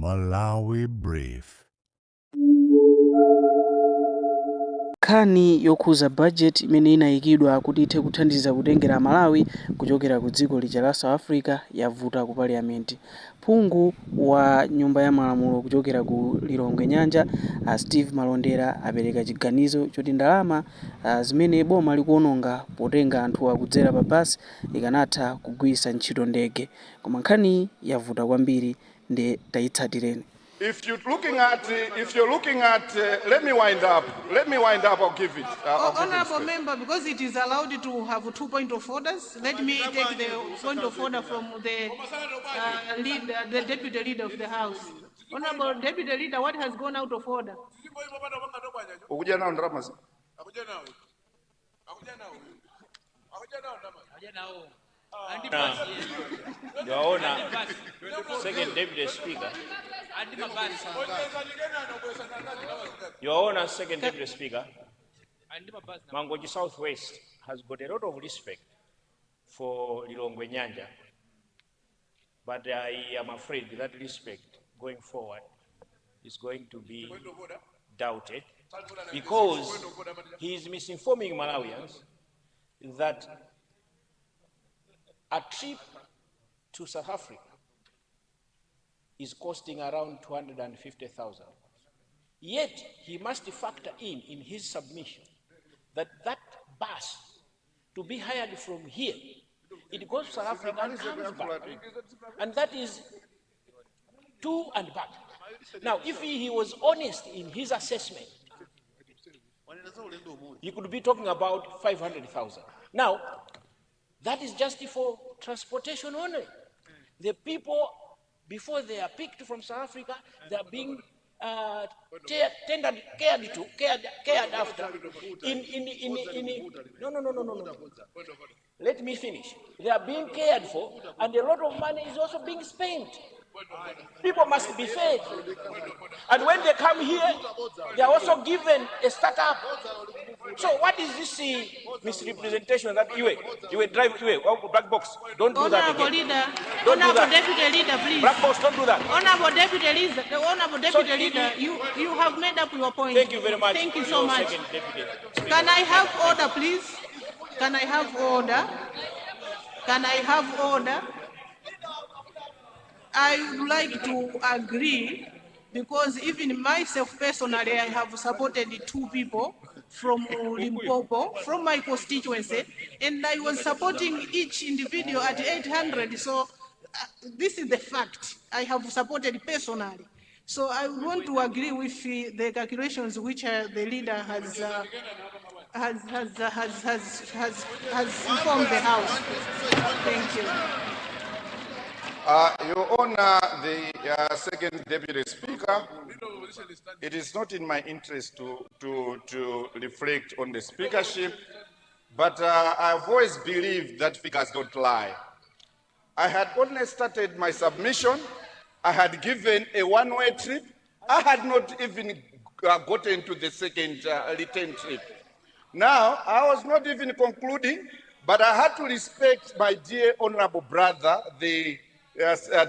Malawi Brief. Nkhani yokhuza budget imene inayikidwa kuti ithe kuthandiza kutengera Malawi kuchokera ku dziko lija la South Africa yavuta ku parliament. Phungu wa nyumba ya malamulo kuchokera ku Lilongwe Nyanja, Steve Malondera apereka chiganizo choti ndalama zimene boma likuononga potenga anthu kudzera pa basi ikanatha kugwiritsa ntchito ndege. Koma nkhani yavuta kwambiri ndi tayitsatireni. If you're looking at, let me wind up, I'll give it. Honorable member, because it is allowed to have 2 point of orders, let me take the point of order from the leader, the deputy leader of the House. Honorable deputy leader, what has gone out of order? Your Honor, Second Deputy Speaker. Your Honor, Second Deputy Speaker, Mangoji Southwest has got a lot of respect for Lilongwe Nyanja, but I am afraid that respect going forward is going to be doubted because he is misinforming Malawians that a trip to South Africa is costing around 250,000. Yet he must factor in his submission that bus to be hired from here, it goes to South Africa and comes back. And that is to and back. Now, if he was honest in his assessment, he could be talking about 500,000. Now, that is just for transportation only. The people, before they are picked from South Africa, they are being cared after. No. Let me finish. They are being cared for, and a lot of money is also being spent. People must be fed. And when they come here, they are also given a startup. So what is this misrepresentation that you drive black box? Don't do that again. Honorable Deputy Leader, please. Black box, don't do that. Honorable Deputy Leader, you have made up your point. Thank you very much. Thank you so much. Can I have order, please? Can I have order? I would like to agree, because even myself personally, I have supported 2 people from Limpopo, from my constituency, and I was supporting each individual at 800. So this is the fact. I have supported personally. So I want to agree with the calculations which the leader has informed the House. Thank you. Your Honor, the Second Deputy Speaker, it is not in my interest to reflect on the speakership, but I've always believed that figures don't lie. I had only started my submission. I had given a one-way trip. I had not even gotten to the second return trip. Now, I was not even concluding, but I had to respect my dear honorable brother, the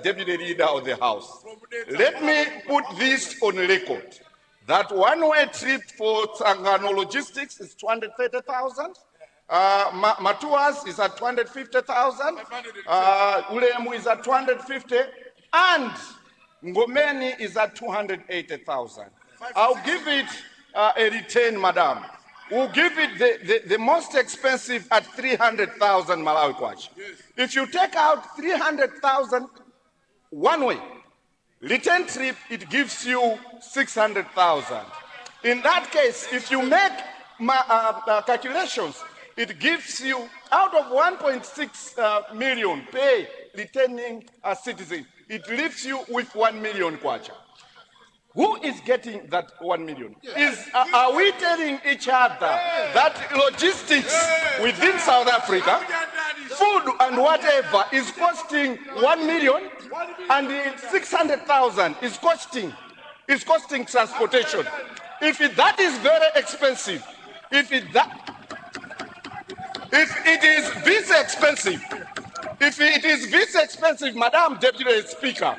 Deputy Leader of the House. Let me put this on record. That one-way trip for Tsangano Logistics is 230,000. Matuas is at 250,000. Ulemu is at 250, and Ngomeni is at 280,000. I'll give it a return, madam. We'll give it the most expensive at 300,000 Malawi kwacha. If you take out 300,000 one way, return trip, it gives you 600,000. In that case, if you make calculations, it gives you, out of 1.6 million pay returning citizen, it leaves you with 1 million kwacha. Who is getting that 1 million? Are we telling each other that logistics within South Africa, food and whatever, is costing 1 million, and 600,000 is costing transportation? If that is very expensive, if it is this expensive, If it is this expensive, Madam Deputy Speaker,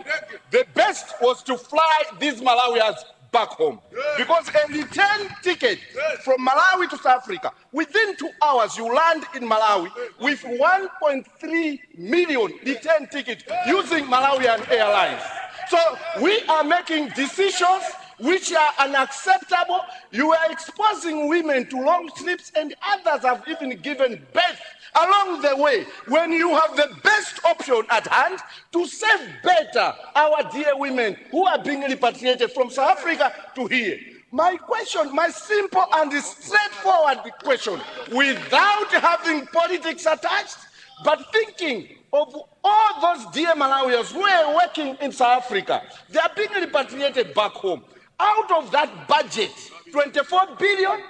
the best was to fly these Malawians back home. Because a return ticket from Malawi to South Africa, within 2 hours you land in Malawi with 1.3 million return ticket using Malawian Airlines. So we are making decisions which are unacceptable. You are exposing women to long trips, and others have even given birth along the way, when you have the best option at hand to save better our dear women who are being repatriated from South Africa to here. My question, my simple and straightforward question, without having politics attached, but thinking of all those dear Malawians who are working in South Africa, they are being repatriated back home. Out of that budget, 24 billion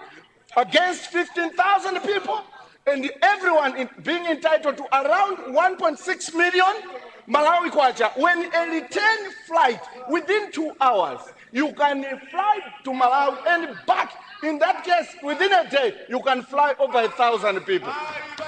against 15,000 people, and everyone being entitled to around 1.6 million Malawi kwacha. When a return flight within 2 hours, you can fly to Malawi and back. In that case, within a day, you can fly over 1,000 people.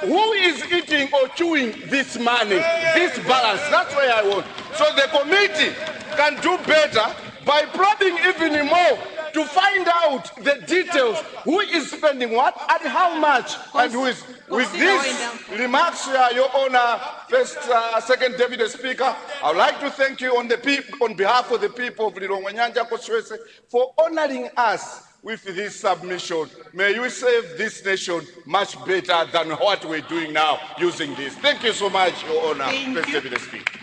Who is eating or chewing this money, this balance? That's where I want. So the committee can do better by probing even more to find out the details, who is spending what and how much, and who is. With these remarks, Your Honor, Second Deputy Speaker, I would like to thank you on behalf of the people of Lilongwe Nyanja constituency for honoring us with this submission. May you save this nation much better than what we're doing now using this. Thank you so much, Your Honor, First Deputy Speaker.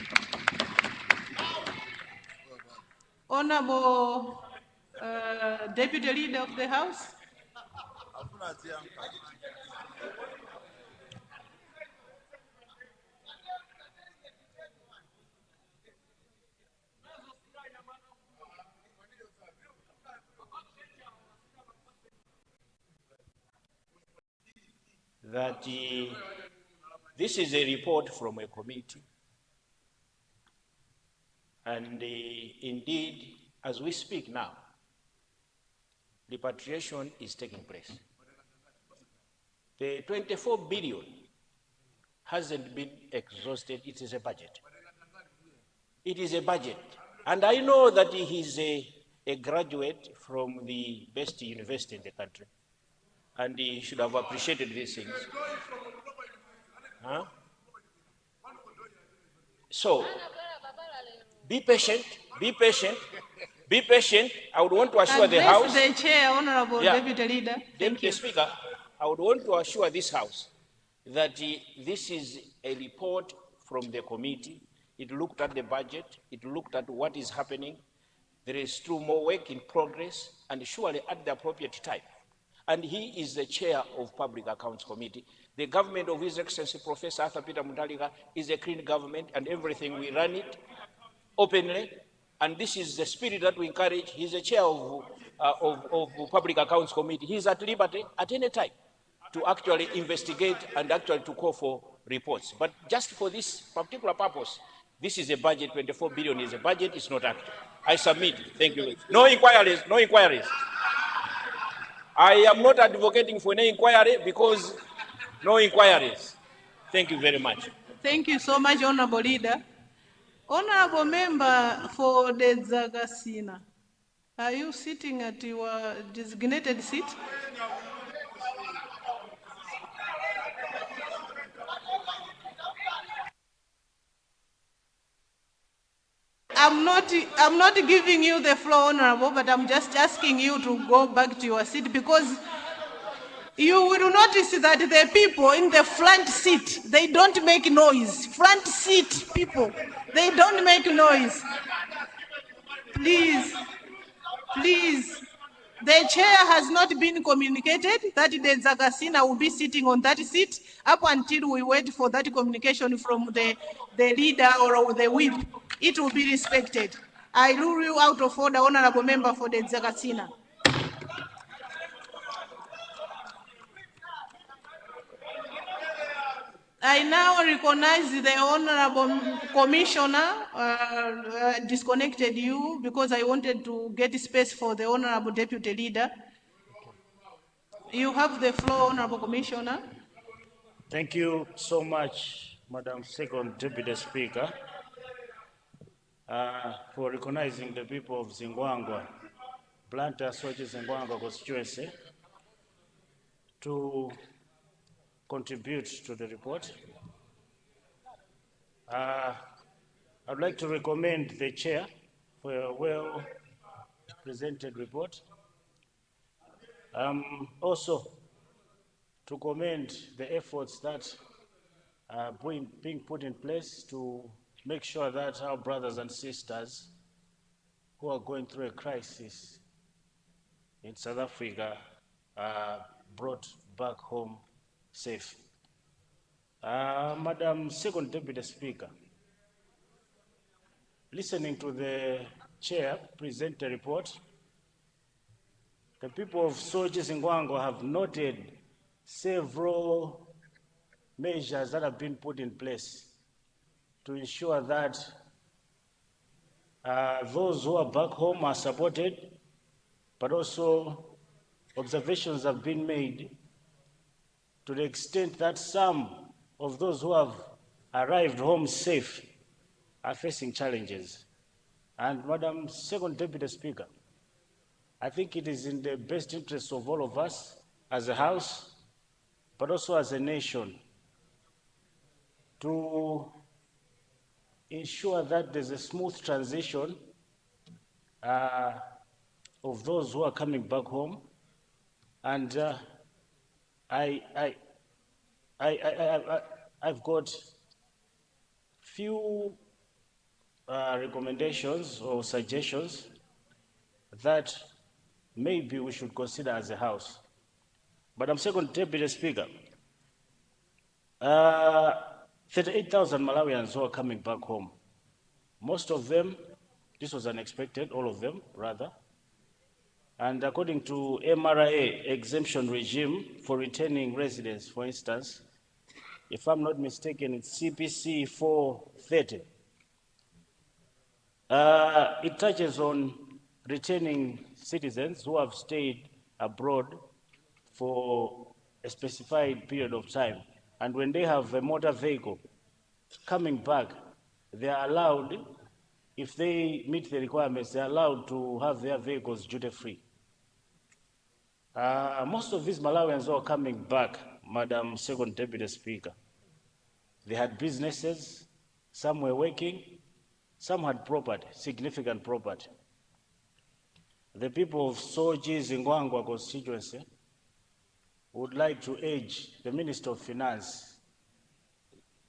Honorable Deputy Leader of the House. That this is a report from a committee, and indeed, as we speak now, repatriation is taking place. The 24 billion hasn't been exhausted. It is a budget. It is a budget. And I know that he is a graduate from the best university in the country, and he should have appreciated these things. Huh? So, be patient, be patient, be patient. I would want to assure the House. The Chair, Honorable Deputy Leader. Deputy Speaker, I would want to assure this House that this is a report from the committee. It looked at the budget, it looked at what is happening. There is still more work in progress, and surely at the appropriate time. And he is the chair of Public Accounts Committee. The government of His Excellency Professor Arthur Peter Mutharika is a clean government, and everything we run it openly. And this is the spirit that we encourage. He's the chair of Public Accounts Committee. He's at liberty at any time to actually investigate and actually to call for reports. But just for this particular purpose, this is a budget. 24 billion is a budget. It's not active. I submit. Thank you. No inquiries. No inquiries. I am not advocating for any inquiry because no inquiries. Thank you very much. Thank you so much, Honorable Leader. Honorable Member for the Zagasina, are you sitting at your designated seat? I'm not giving you the floor, Honorable, but I'm just asking you to go back to your seat, because you will notice that the people in the front seat, they don't make noise. Front seat people, they don't make noise. Please, please. The chair has not been communicated that the Zagasina will be sitting on that seat up until we wait for that communication from the leader or the whip. It will be respected. I rule you out of order, Honorable Member for the Zagasina. I now recognize the Honorable Commissioner, disconnected you because I wanted to get space for the Honorable Deputy Leader. You have the floor, Honorable Commissioner. Thank you so much, Madam Second Deputy Speaker, for recognizing the people of Zingwangwa, Blantyre Sochi Zingwangwa constituency to contribute to the report. I'd like to recommend the chair for a well-presented report. Also, to commend the efforts that are being put in place to make sure that our brothers and sisters who are going through a crisis in South Africa are brought back home safe. Madam Second Deputy Speaker, listening to the chair present the report, the people of Sochi Zingwangwa have noted several measures that have been put in place to ensure that those who are back home are supported, but also observations have been made to the extent that some of those who have arrived home safe are facing challenges. And Madam Second Deputy Speaker, I think it is in the best interest of all of us as a House, but also as a nation, to ensure that there's a smooth transition of those who are coming back home. And I've got few recommendations or suggestions that maybe we should consider as a House. Madam Second Deputy Speaker, 38,000 Malawians who are coming back home. Most of them, this was unexpected, all of them, rather. And according to MRA exemption regime for returning residents, for instance, if I'm not mistaken, it's CPC 430. It touches on returning citizens who have stayed abroad for a specified period of time. And when they have a motor vehicle coming back, they are allowed, if they meet the requirements, they are allowed to have their vehicles duty-free. Most of these Malawians who are coming back, Madam Second Deputy Speaker, they had businesses, some were working, some had property, significant property. The people of Sochi Zingwangwa constituency would like to urge the Minister of Finance,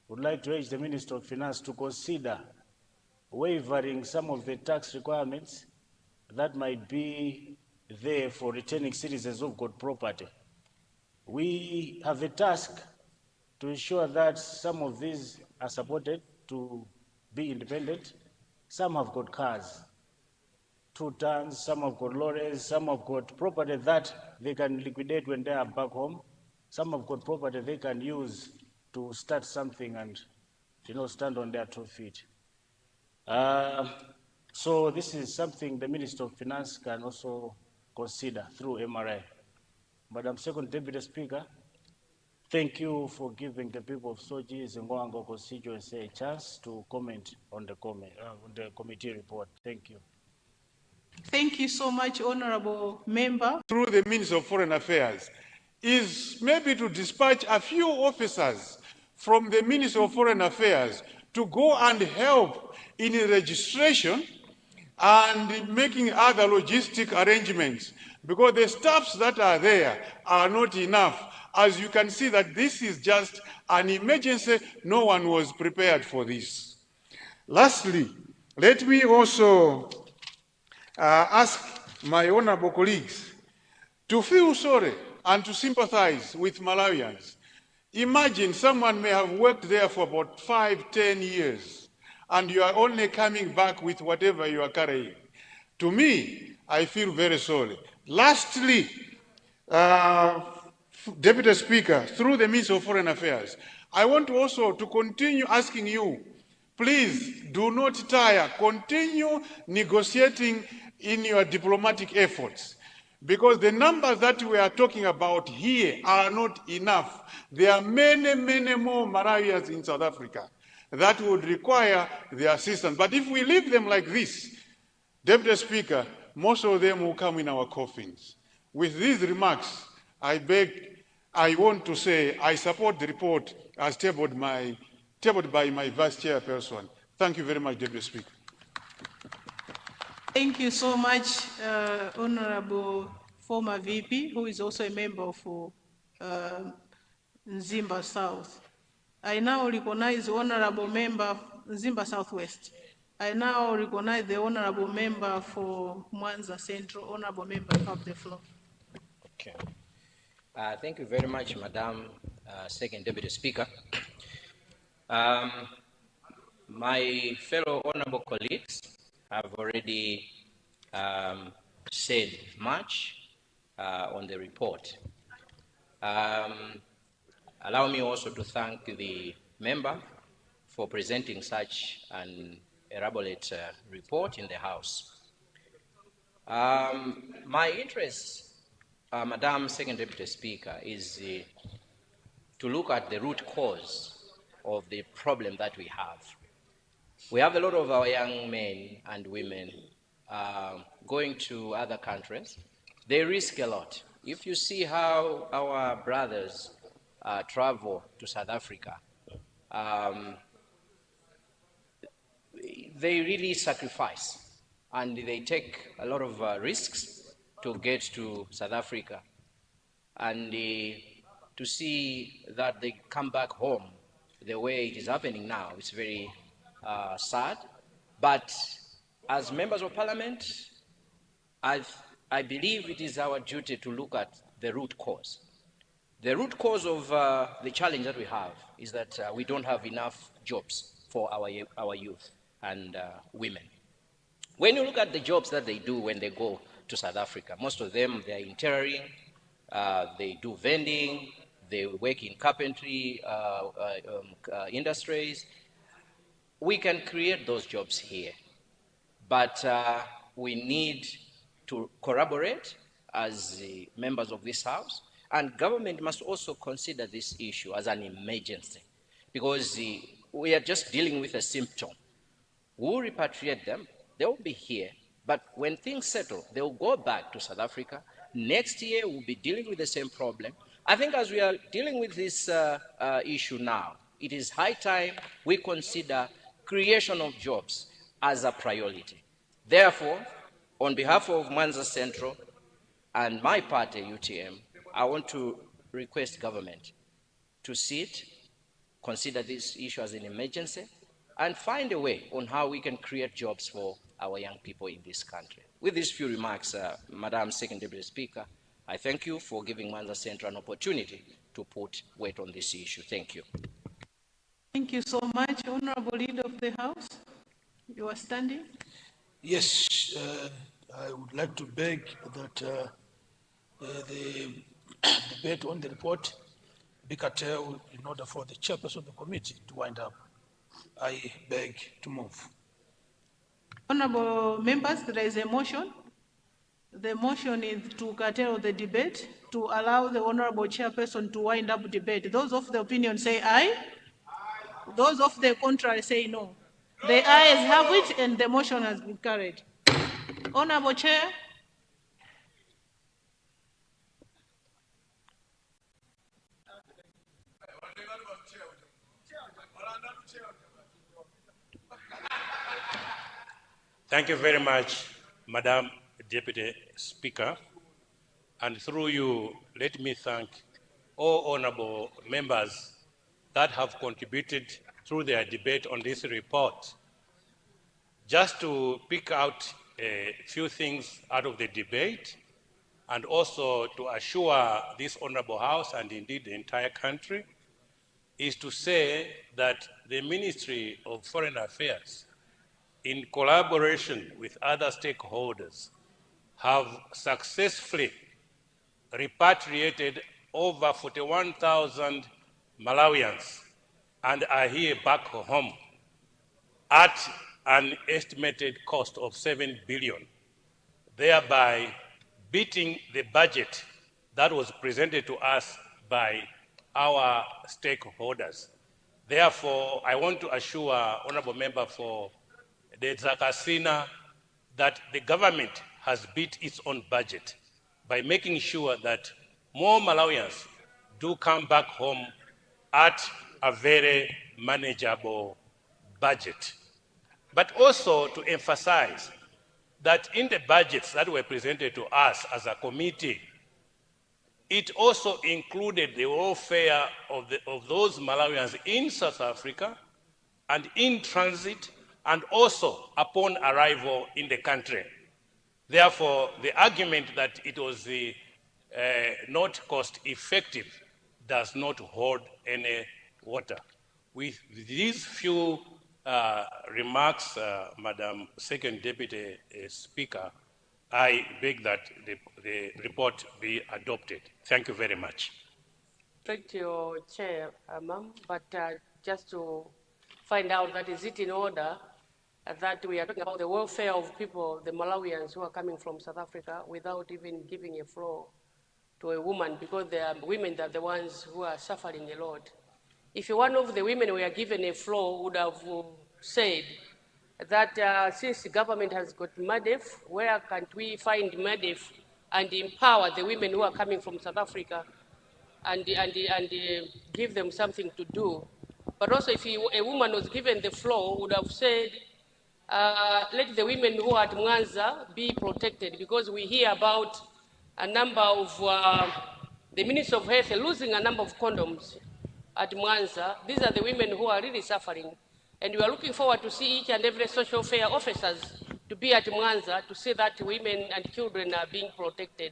to consider waiving some of the tax requirements that might be there for returning citizens who've got property. We have a task to ensure that some of these are supported to be independent. Some have got cars, 2 tons, some have got lorries, some have got property that they can liquidate when they are back home. Some have got property they can use to start something and, stand on their 2 feet. So this is something the Minister of Finance can also consider through MRI. Madam Second Deputy Speaker, thank you for giving the people of Sochi Zingwangwa constituency a chance to comment on the committee report. Thank you. Thank you so much, Honorable Member. Through the Minister of Foreign Affairs is maybe to dispatch a few officers from the Ministry of Foreign Affairs to go and help in registration and making other logistic arrangements, because the staffs that are there are not enough. As you can see that this is just an emergency, no one was prepared for this. Lastly, let me also ask my honorable colleagues to feel sorry and to sympathize with Malawians. Imagine someone may have worked there for about 5-10 years, and you are only coming back with whatever you are carrying. To me, I feel very sorry. Lastly, Deputy Speaker, through the Minister of Foreign Affairs, I want also to continue asking you, please do not tire, continue negotiating in your diplomatic efforts, because the numbers that we are talking about here are not enough. There are many, many more Malawians in South Africa that would require the assistance. But if we leave them like this, Deputy Speaker, most of them will come in our coffins. With these remarks, I want to say I support the report as tabled by my Vice Chairperson. Thank you very much, Deputy Speaker. Thank you so much, Honorable former VP, who is also a member of Nzimba South. I now recognize the Honorable Member Nzimba Southwest. I now recognize the Honorable Member for Mwanza Central. Honorable Member, you have the floor. Okay. Thank you very much, Madam Second Deputy Speaker. My fellow honorable colleagues have already said much on the report. Allow me also to thank the member for presenting such an elaborate report in the House. My interest, Madam Second Deputy Speaker, is to look at the root cause of the problem that we have. We have a lot of our young men and women going to other countries. They risk a lot. If you see how our brothers travel to South Africa, they really sacrifice and they take a lot of risks to get to South Africa. And to see that they come back home the way it is happening now, it's very sad. But as members of parliament, I believe it is our duty to look at the root cause. The root cause of the challenge that we have is that we don't have enough jobs for our youth and women. When you look at the jobs that they do when they go to South Africa, most of them, they're in tailoring, they do vending, they work in carpentry industries. We can create those jobs here, but we need to collaborate as members of this House, and government must also consider this issue as an emergency, because we are just dealing with a symptom. We'll repatriate them, they will be here, but when things settle, they will go back to South Africa. Next year, we'll be dealing with the same problem. I think as we are dealing with this issue now, it is high time we consider creation of jobs as a priority. Therefore, on behalf of Mwanza Central and my party, UTM, I want to request government to sit, consider this issue as an emergency, and find a way on how we can create jobs for our young people in this country. With these few remarks, Madam Second Deputy Speaker, I thank you for giving Mwanza Central an opportunity to put weight on this issue. Thank you. Thank you so much, Honorable Leader of the House. You are standing. Yes, I would like to beg that the debate on the report be curtailed in order for the chairperson of the committee to wind up. I beg to move. Honorable members, there is a motion. The motion is to curtail the debate to allow the honorable chairperson to wind up debate. Those of the opinion say aye. Those of the contrary say no. The ayes have it and the motion has been carried. Honorable Chair. Thank you very much, Madam Deputy Speaker. And through you, let me thank all honorable members that have contributed through their debate on this report. Just to pick out a few things out of the debate, and also to assure this honorable House and indeed the entire country, is to say that the Ministry of Foreign Affairs, in collaboration with other stakeholders, have successfully repatriated over 41,000 Malawians and are here back home at an estimated cost of 7 billion, thereby beating the budget that was presented to us by our stakeholders. Therefore, I want to assure Honorable Member for the Zakasina that the government has beat its own budget by making sure that more Malawians do come back home at a very manageable budget. But also to emphasize that in the budgets that were presented to us as a committee, it also included the welfare of those Malawians in South Africa and in transit and also upon arrival in the country. Therefore, the argument that it was not cost effective does not hold any water. With these few remarks, Madam Second Deputy Speaker, I beg that the report be adopted. Thank you very much. Thank you, Chair, ma'am. But just to find out that is it in order that we are talking about the welfare of people, the Malawians who are coming from South Africa, without even giving a floor to a woman, because they are women that are the ones who are suffering a lot. If one of the women were given a floor, would have said that since the government has got MADEF, where can't we find MADEF and empower the women who are coming from South Africa and give them something to do? But also if a woman was given the floor, would have said, let the women who are at Mwanza be protected, because we hear about a number of, the Minister of Health losing a number of condoms at Mwanza. These are the women who are really suffering. And we are looking forward to see each and every social welfare officers to be at Mwanza to see that women and children are being protected.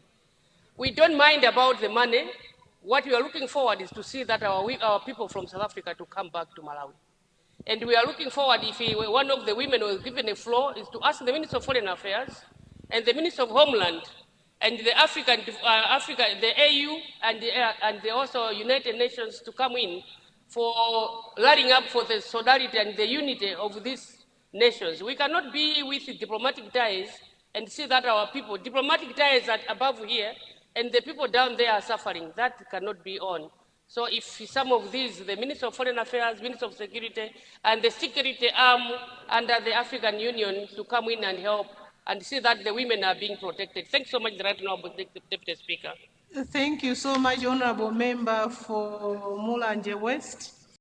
We don't mind about the money. What we are looking forward is to see that our people from South Africa to come back to Malawi. And we are looking forward, if one of the women was given a floor, is to ask the Minister of Foreign Affairs and the Minister of Homeland and the the AU and the also United Nations to come in for lining up for the solidarity and the unity of these nations. We cannot be with diplomatic ties and see that our people, diplomatic ties are above here and the people down there are suffering. That cannot be on. So if some of these, the Minister of Foreign Affairs, Minister of Security, and the security arm under the African Union to come in and help and see that the women are being protected. Thanks so much, the Right Honourable Deputy Speaker. Thank you so much, Honourable Member for Mulanje West.